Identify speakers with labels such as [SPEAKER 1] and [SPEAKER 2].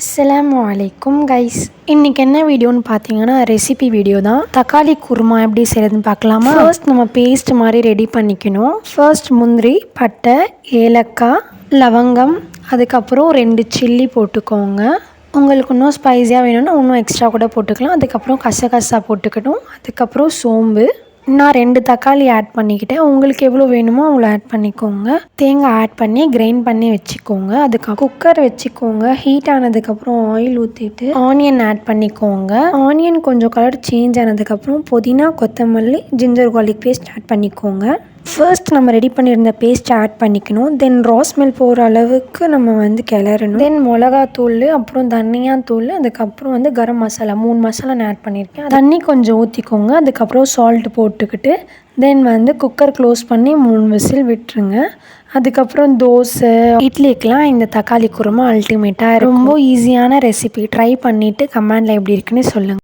[SPEAKER 1] அஸ்ஸலாமு அலைக்கும் கைஸ். இன்றைக்கி என்ன வீடியோன்னு பார்த்தீங்கன்னா ரெசிபி வீடியோ தான். தக்காளி குருமா எப்படி செய்கிறதுன்னு பார்க்கலாமா? ஃபர்ஸ்ட் நம்ம பேஸ்ட் மாதிரி ரெடி பண்ணிக்கணும். ஃபர்ஸ்ட் முந்திரி, பட்டை, ஏலக்காய், லவங்கம், அதுக்கப்புறம் 2 சில்லி போட்டுக்கோங்க. உங்களுக்கு இன்னும் ஸ்பைஸியாக வேணும்னா இன்னும் எக்ஸ்ட்ரா கூட போட்டுக்கலாம். அதுக்கப்புறம் கசகசா போட்டுக்கணும். அதுக்கப்புறம் சோம்பு. நான் 2 தக்காளி ஆட் பண்ணிக்கிட்டேன். உங்களுக்கு எவ்வளோ வேணுமோ அவ்வளோ ஆட் பண்ணிக்கோங்க. தேங்காய் ஆட் பண்ணி கிரைண்ட் பண்ணி வச்சுக்கோங்க. அதுக்கு குக்கர் வச்சுக்கோங்க. ஹீட் ஆனதுக்கப்புறம் ஆயில் ஊற்றிட்டு ஆனியன் ஆட் பண்ணிக்கோங்க. ஆனியன் கொஞ்சம் கலர் சேஞ்ச் ஆனதுக்கப்புறம் புதினா, கொத்தமல்லி, ஜிஞ்சர் கார்லிக் பேஸ்ட் ஆட் பண்ணிக்கோங்க. ஃபர்ஸ்ட் நம்ம ரெடி பண்ணியிருந்த பேஸ்ட்டை ஆட் பண்ணிக்கணும். தென் ரா ஸ்மெல் போகிற அளவுக்கு நம்ம கிளறணும். தென் மிளகாத்தூள், அப்புறம் தனியாத்தூள், அதுக்கப்புறம் கரம் மசாலா 3 மசாலா நான் ஆட் பண்ணியிருக்கேன். தண்ணி கொஞ்சம் ஊற்றிக்கோங்க. அதுக்கப்புறம் சால்ட் போட்டுக்கிட்டு தென் குக்கர் க்ளோஸ் பண்ணி 3 விசில் விட்டுருங்க. அதுக்கப்புறம் தோசை, இட்லிக்கெலாம் இந்த தக்காளி குருமா அல்டிமேட்டாக ரொம்ப ஈஸியான ரெசிபி. ட்ரை பண்ணிவிட்டு கமெண்டில் எப்படி இருக்குன்னு சொல்லுங்கள்.